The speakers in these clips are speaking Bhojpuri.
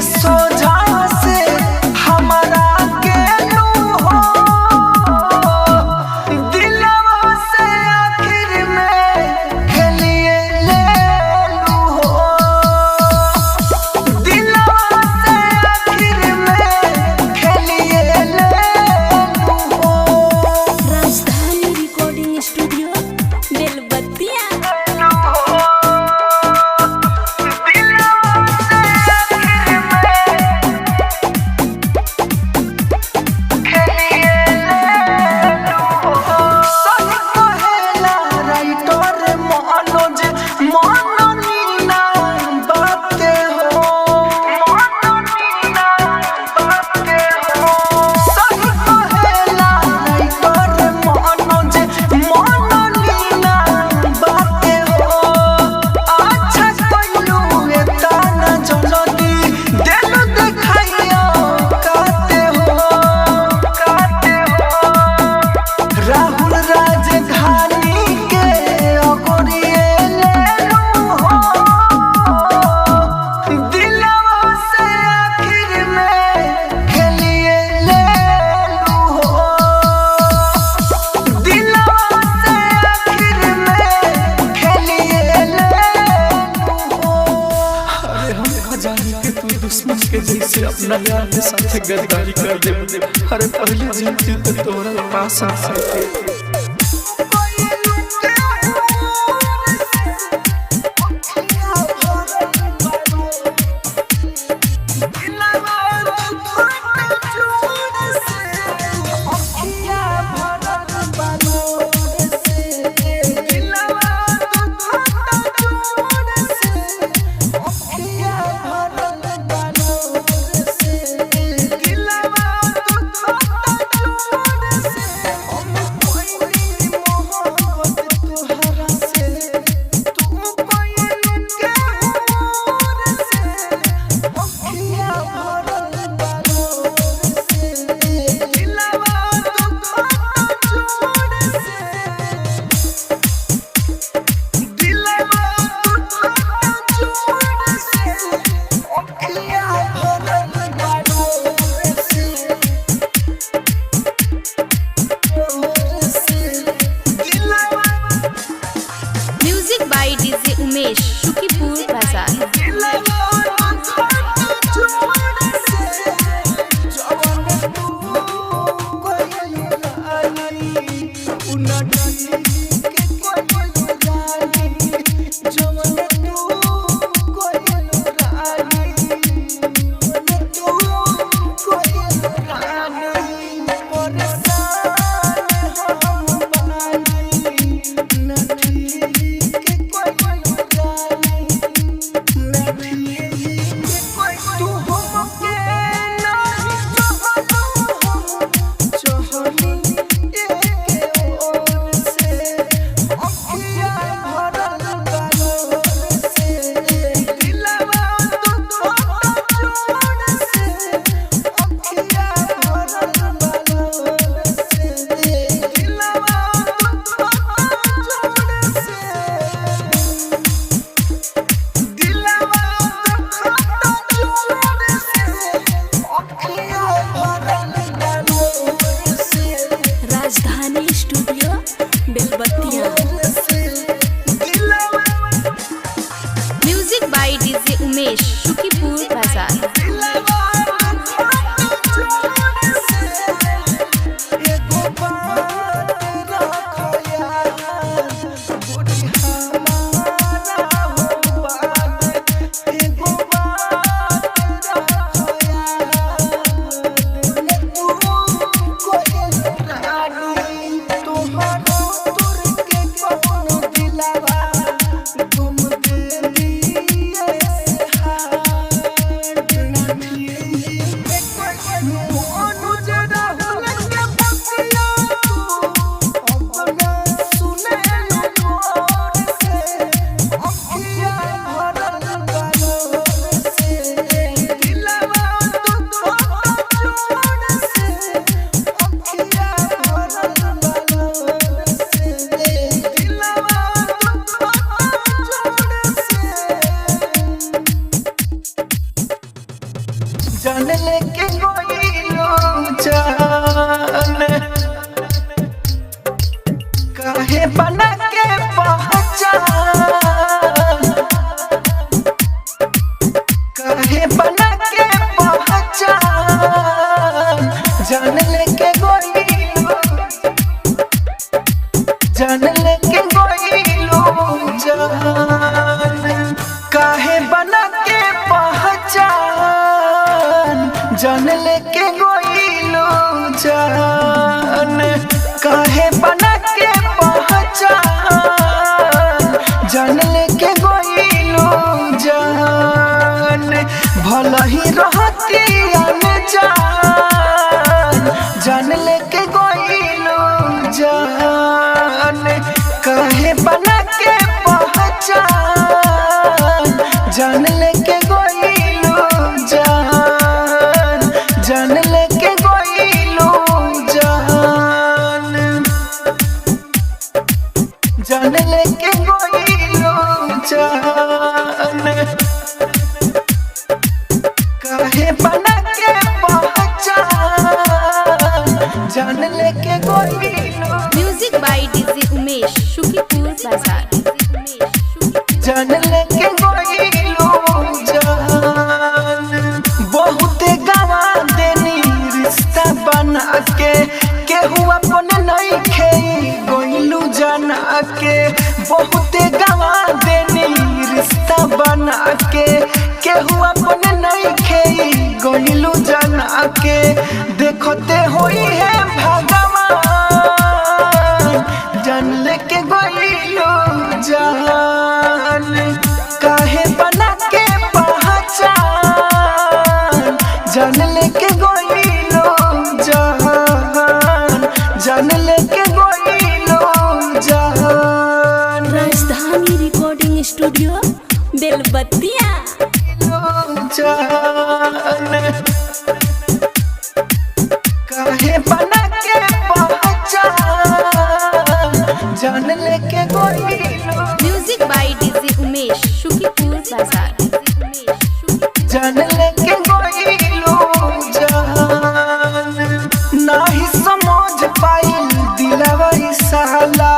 सोझा से हमारा के लू हो दिलवा से आखिर में खेलिए ले लू हो दिलवा से आखिर में खेलिए ले लू हो। राजधानी रिकॉर्डिंग स्टूडियो बेलबत्तिया। राहुल राजधानी के ओगरिए ले लू हो दिलवा से आखिर में खेलिए ले लू हो दिलवा से आखिर में खेलिए ले लू हो। अरे हम कहाँ जाने कि तू दुश्मन के जैसे अपना यार के साथ गद्दारी कर दे। अरे पहले जीती तो तोरा पास आ सके। Music by DJ Umesh, Shukipur बाजार। जान लेके गइलो जान काहे बना के पहचान काहे बना के पहचान जान लेके गइलो जान लेके गइलो जान काहे बना के पहचान जान लेके गइलो जान काहे बना के पहचान जान लेके गइलो जान भला ही रहती अनजान जान लेके गइलो जान काहे बना के पहचान जान लेके गइलो जान जान लेके गइलो जान जान लेके गइलो जान काहे बना के पहचान जान लेके गइलो music by DJ Umesh Shukipur बाजार जान लेके गइलो जान बहुते गवा देनी रिश्ता बना के केहू अपन नहीं खे गइलू जाना के बहुते गवा देनी रिश्ता बना के केहू अपन नहीं खे गइलू जाना के देखते होई है भगवान जान लेके गइलो जान काहे बना के पहचान जान लेके गइलो जान जान लेके गइलो जान राजधानी रिकॉर्डिंग स्टूडियो बेलबत्तिया जान काहे बना के पहचान जान लेके गइलो music by DJ Umesh Shukipur बाजार जान लेके गइलो जान नाही समझ पाइल दिलवा ई साला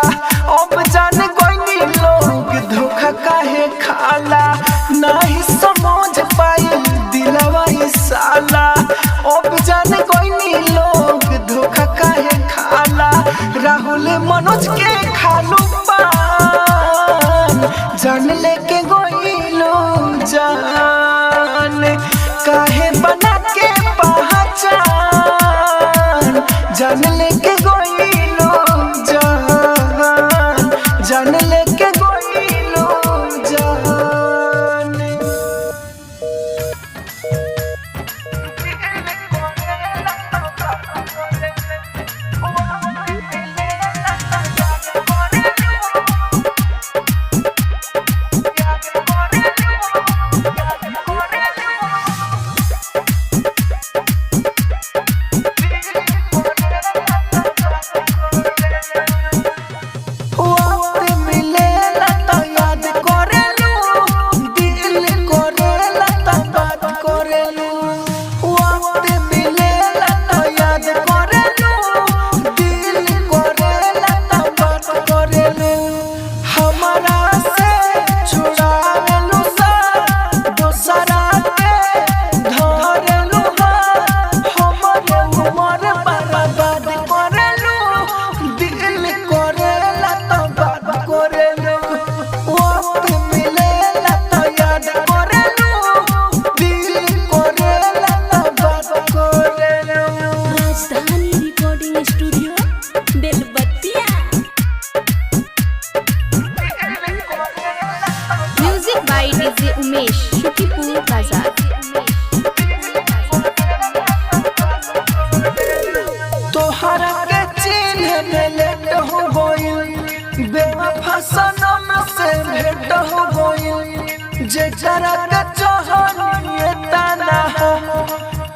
अब जान गइनी लोग धोखा काहे खाला नाही समझ पाइल दिलवा ई साला अब जान गइनी लोग धोखा काहे खाला राहुल मनोज के खालू पान जान लेके गइलो जान काहे बना के पहचान जान लेके गइलो जान जान लेके गइलो जान वक्त मिलेला त याद करेलू दिल करेला त बात करेलू वक्त मिलेला त याद करेलू दिल करेला त बात करेलू हमारा से छुड़ावेलू सा दोसरा के धरेलू हमरे उमर बर्बाद करेलू दिल करेला त बात करेलू वक्त मिलेला त याद करेलू दिल करेला त बात करेलू Rajdhani recording studio Belbattiya music by DJ Umesh Shukipur बाजार तोहरा के चिन्ह में लेट हो गइल बेवफा सनम से भेंट हो गइल जे जरा के चाहनिए ताना हो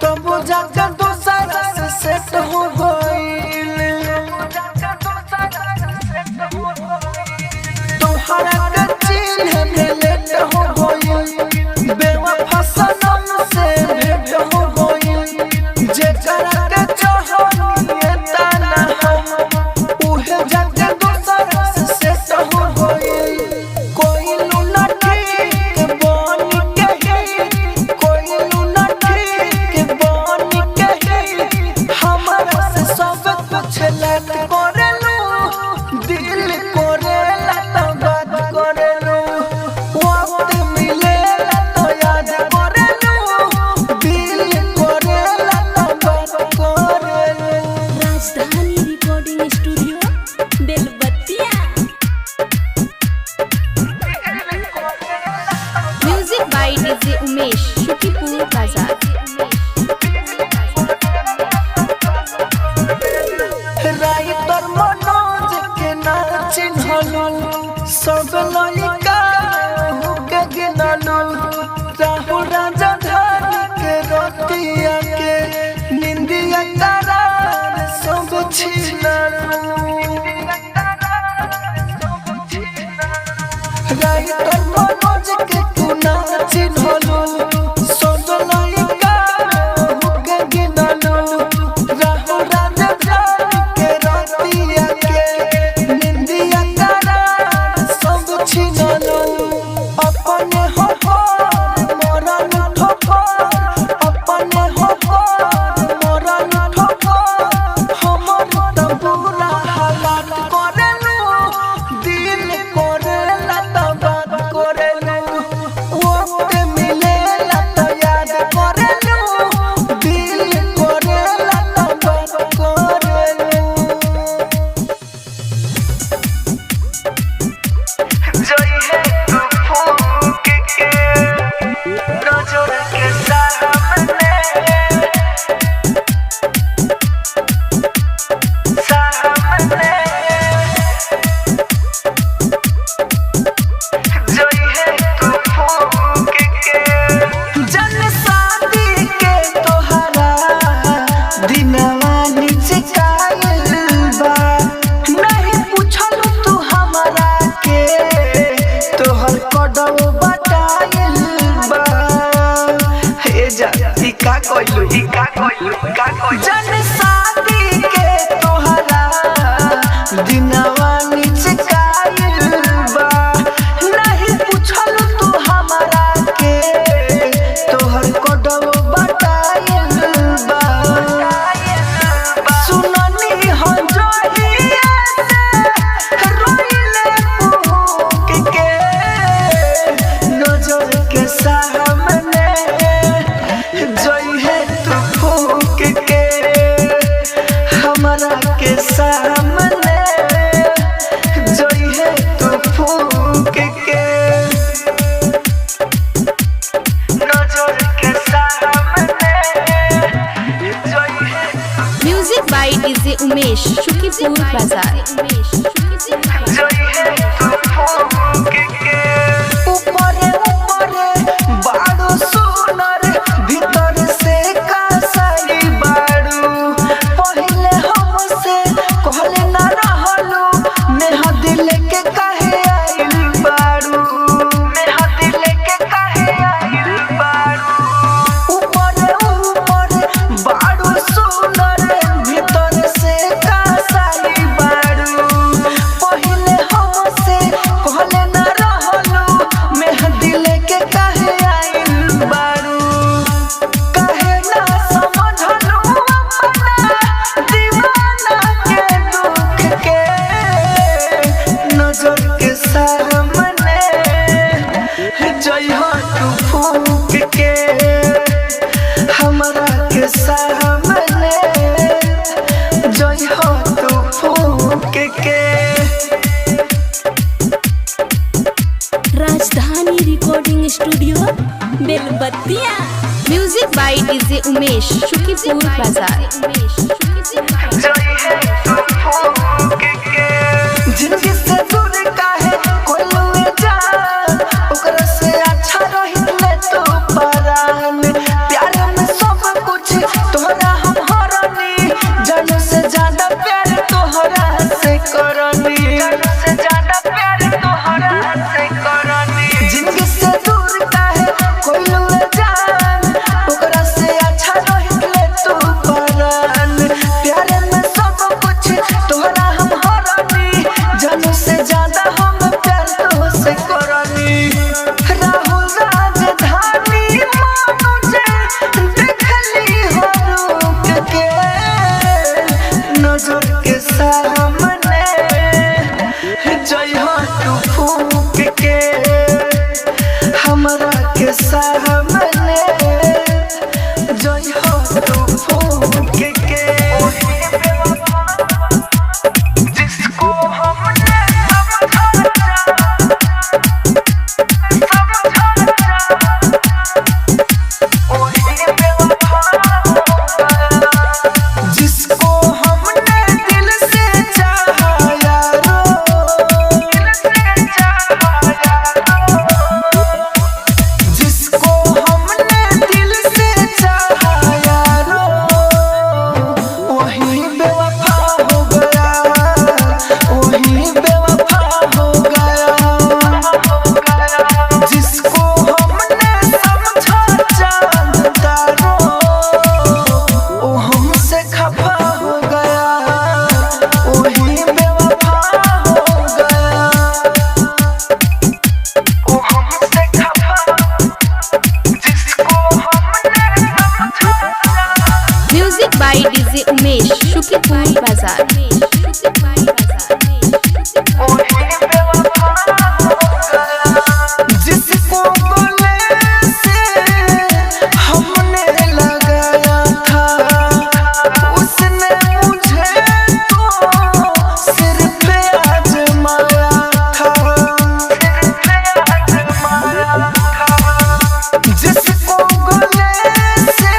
तो बुझा के दूसरा से सेट हो गइल तोहरा के चिन्ह में लेट हो गइल बेवफा सनम से भेंट हो गइल जा ई का कोइलू जन शादी के तोहरा दिनवा निचकाइल बा नहीं पूछल तू हमरा के तोहर कोडव बताइल बा सुननी हो जोहिया से रोइले फूक के नजर के सामने जोई है तू फूक के हमरा के सामने जोई है तू फूक के नजर के सामने जोई है music by DJ Umesh Shukipur बाजार। जोई है तू फूक के ऊपर बाड़ू सुनर भीतर से कासाई बाड़ू पहिले हमसे कहले ना रहलू नेहा दिल के काहे आइल बाड़ू नेहा दिल के काहे आइल बाड़ू ऊपर बाड़ू सुनर भीतर से कासाई बाड़ू पहिले हमसे कहले ना रहलू नेहा दिल के काहे आइल बाड़ू काहे ना समझलू अपना दीवाना के दुख के नजर के सामने जइहा तू फूक के हमरा के सामने जइहा तू फूक के Rajdhani recording studio Belbattiya. Music by DJ Umesh Shukipur बाजार। जोई है तू फूक के जिंदगी से दूर काहे कोइलू जान ओकरा से अच्छा रहिले तू परान प्यार में सब कुछ तोहरा हम हरनी जान से ज्यादा प्यार तोहरा से करनी जान से ज्यादा प्यार तोहरा से करनी जिंदगी से दूर काहे कोइलू जान ओकरा से अच्छा रहिले तू परान प्यार में सब कुछ तोहरा हम हरनी जान से ज्यादा हम प्यार तोहसे करनी राहुल राजधानी मानो जे देखली हो रुक के नजर के सामने जइहा तू फूक के हमरा के सामने जइहा तू फूक के जिसको हमने जिसको हमने दिल से चाहा यारो जिसको हमने दिल से चाहा यारो वही बेवफा हो गया वही बेवफा हो गया जिसको हमने समझा जानता रो वो हमसे खफा हो गया वही बेवफा हो गया वो हमसे खफा जिसको हमने समझा music by DJ Umesh Shukipur बाजार। जिसको गले से हमने लगाया था उसने मुझे तो सिर पे आजमाया था जिसको गले से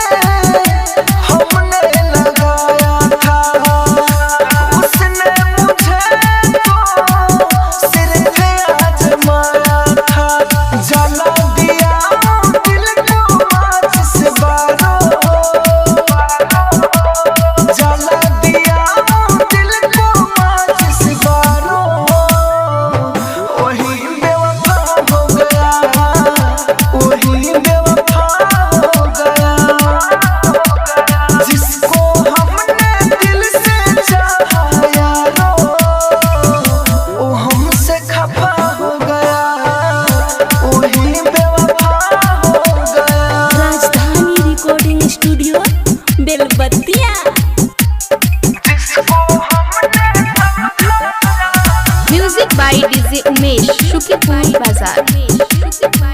हमने लगाया था studio Belbattiya. Music by DJ Umesh Shukipur बाजार।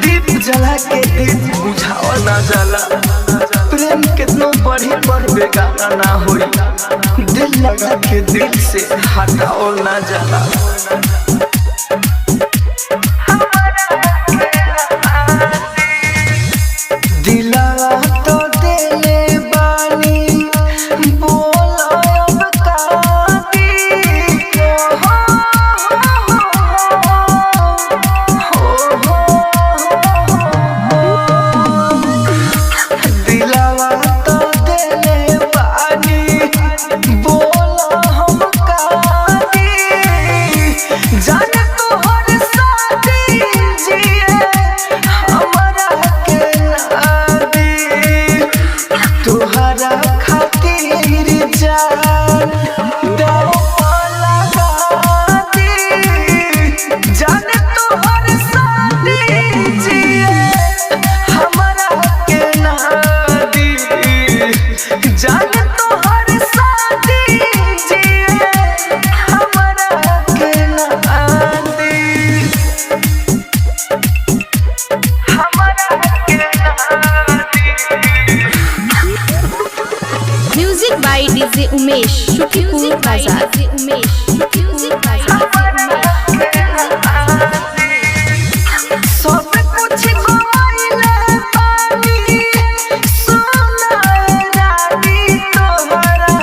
दीप जला के दीप बुझावा ना जाला। प्रेम कितनो बढ़ी पर बेगाना ना होई। दिल लगा के दिल से हटाओ ना जाला। दिलावा तो देले बानी बोला अब काटी दिलावा तो देले बानी बोला हम काटी जाने तोहर साथी जिए हमरा के नादी तोहरा खातिर जान दाव लगा दी जाने तोहर साथी जिए हमरा के नादी जाने तोहर साथी जिए हमरा के नादी music by DJ Umesh Shukipur बाजार। सब कुछ गवाइले पानी सोना रानी तोहरा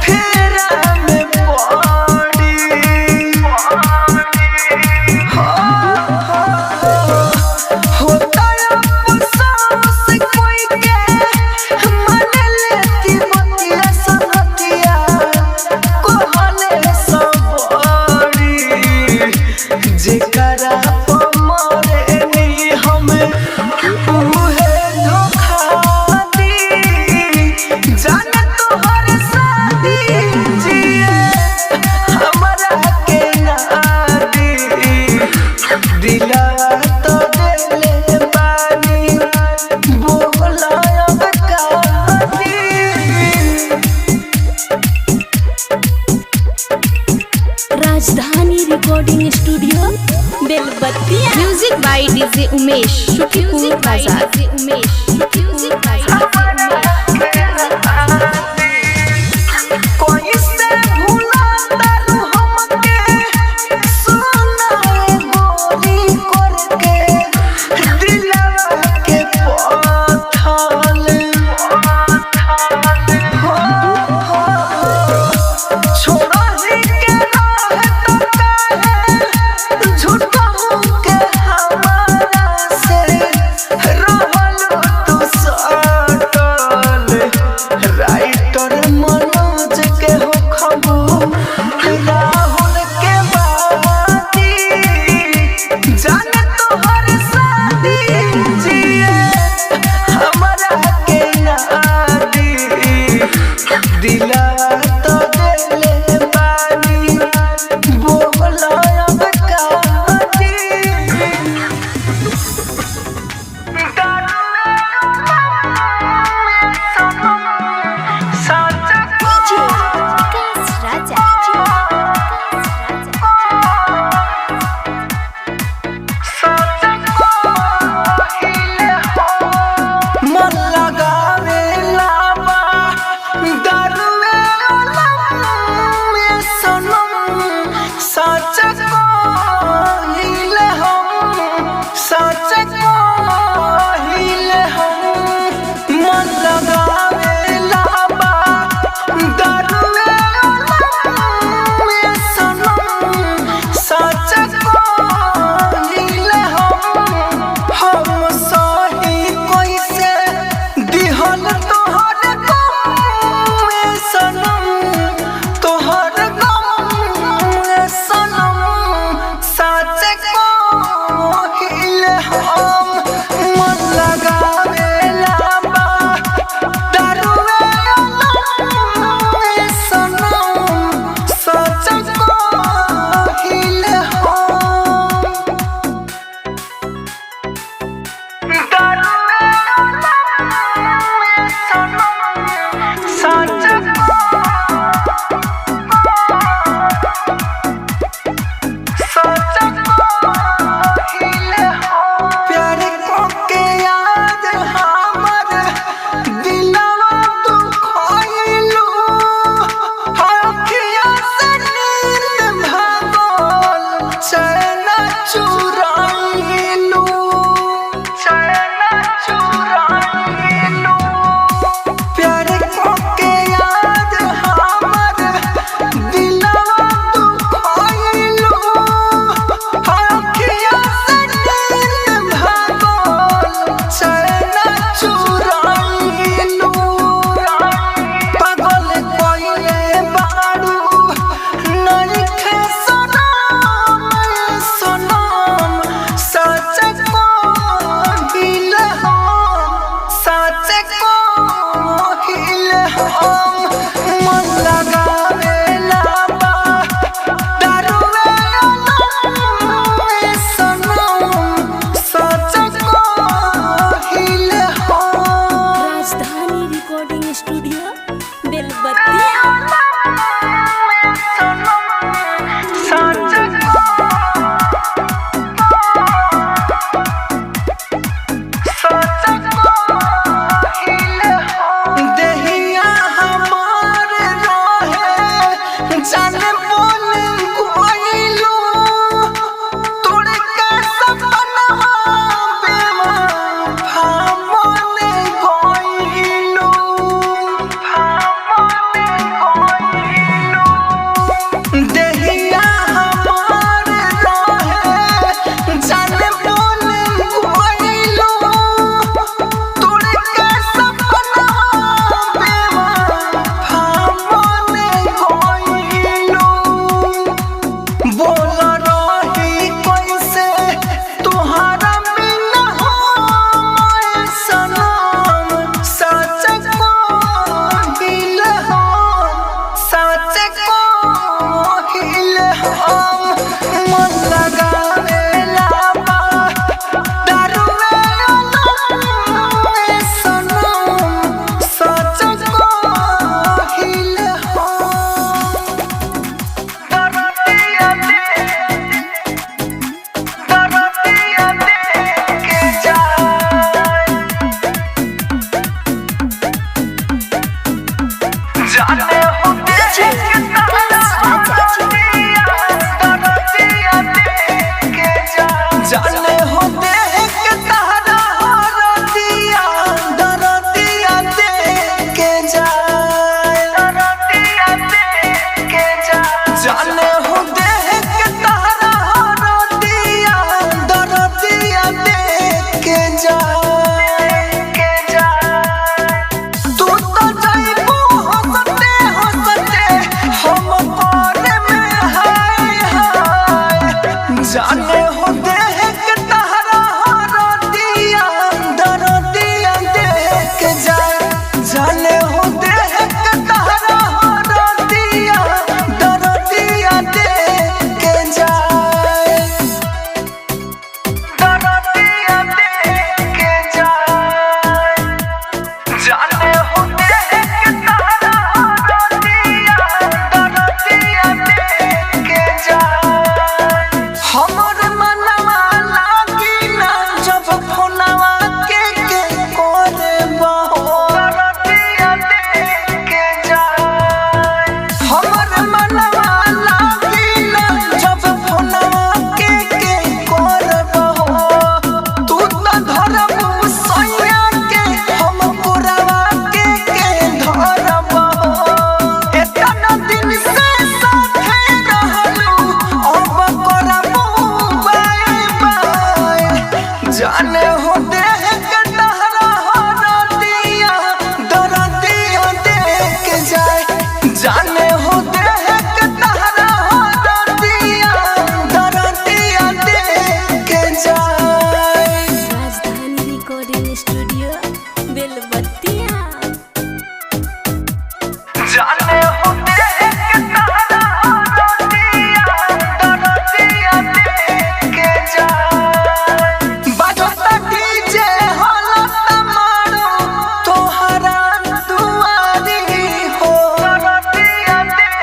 फेरा में पड़ी होता अफसोस कोई के मन लेती मोतिया संगतिया कहले सब बड़ी जेकरा मरेनी हमें उहे धोखा दी जाने तोहर साथी जिए हमरा के नादी दिलावा तो देले बानी बोला अब कादी Rajdhani recording studio Belbattiya. Music by DJ Umesh Shukipur बाजार। कोई से भूला तारू हमके सोना गोरी करके दिलवा के पथल छोड़ा ही के रहे तो काहे झूठा के हमारा से रहल तू सटल जाने बोल कोइलो तोड़ के सपना बेवफा बने कोइलो देहिया हमार रहे जाने बोल कोइलो तोड़ के सपना बेवफा बने कोइलो बोल रही कैसे तुहारा बिना हम सनम सच कोहिल हम मन लगावेला दारुए सनम सच कोहिल दरदिया दे के जाए जाने हो जाने हो देख तहरा दरदिया दे के जाए जाने हो देख तहरा दरदिया दे के जाए तू तो जाइबू हंसते हम पारे में हाय जाने हो देख तहरा दरदिया दे के जाए जाने हो देख तहरा दरदिया दे के जाए दरदिया दे के जाए जाने हो देख तहरा दरदिया दे के जाए हमर मनवा लागी ना जब फोनवा के करे बहो दरदिया दे के जाए हमर मनवा लागी ना जब फोनवा के करे बहो तू तो धरबू सैया के हम पुरवा के धरबहो एतना दिन से साथे रहलू अब करबू बाय बाय जाने हो देख तहरा दरदिया दे के जाए जाने हो देख तहरा दरदिया दे के जाए राजधानी रिकॉर्डिंग स्टूडियो बेलबत्तिया। जाने हो देख तहरा दरदिया दे के जाए बजता डीजे हालत मारो तोहरा दुआरी हो दरदिया दे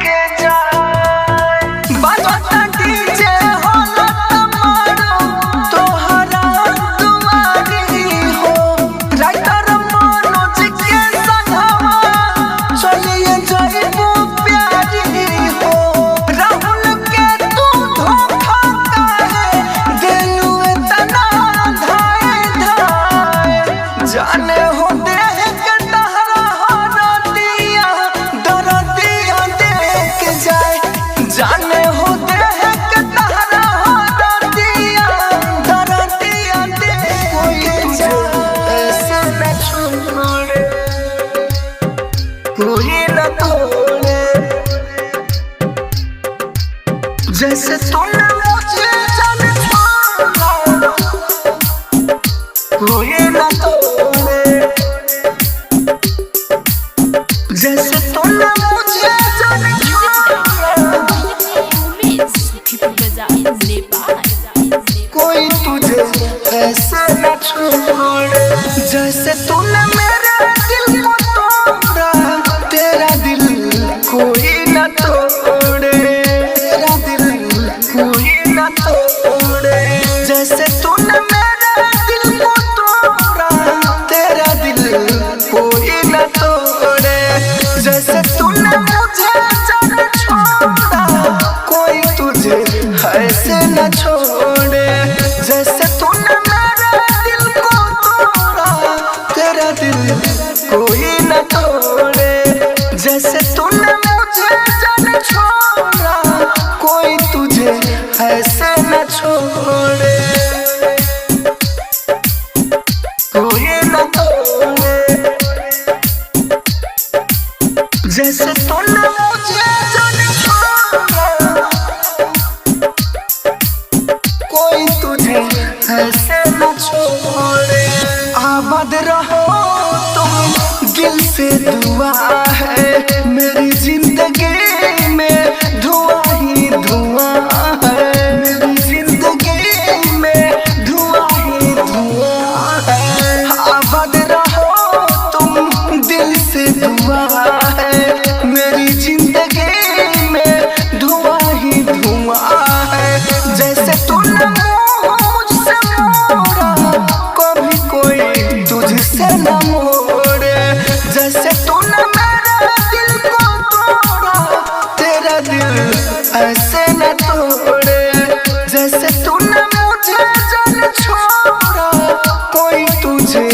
के जाए बजता डीजे हालत मारो तोहरा दुआरी हो राइटर मनोज के संगवा चलिए जाइबू प्यारी हो राहुल के तू धोखा काहे देलू इतना धाय जाने हो देख तहरा दरदिया दे के जाए जाने हो देख तहरा दरदिया दे के जाए ऐसे न छोड़े कोई न तोड़े जैसे तूने मुझे जान छोड़ा कोई न तोड़े जैसे तूने मुझे जान छोड़ा कोई तुझे ऐसे न छोड़े जैसे तूने मेरे दिल को तोड़ा तेरा दिल कोई न तोड़े तेरा दिल कोई तेरा दिल ऐसे न तोड़े, जैसे तूने मुझे जान छोड़ा, कोई तुझे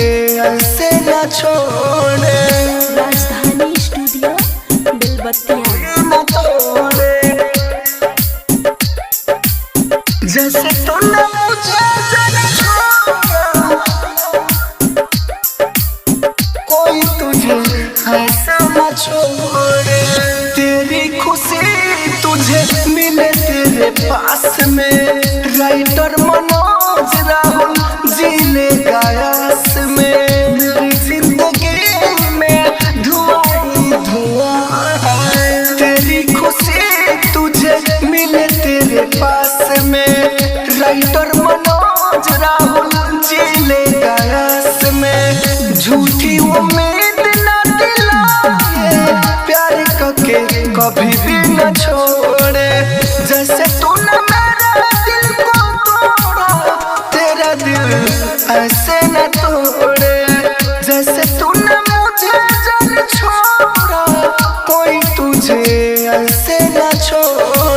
ऐसे न छोड़े। राजधानी स्टूडियो बेलबत्तियाँ। न तोड़े, जैसे तूने मुझे जान छोड़ा, कोई तुझे ऐसा न छोड़े। तेरी खुशी तुझे मिले तेरे पास में, राइटर मनोज राहुल जीने गायस में, मेरी जिंदगी में धुआं ही धुआं है। तेरी खुशी तुझे मिले तेरे पास में, राइटर मनोज राहुल जीने गायस में। झूठी उम्मीद न दिलाए, प्यार करके कभी भी न छोड़े, जैसे तूने मेरे दिल को तोड़ा, तेरा दिल ऐसे न तोड़े, जैसे तूने मुझे जान छोड़ा, कोई तुझे ऐसे न छोड़े।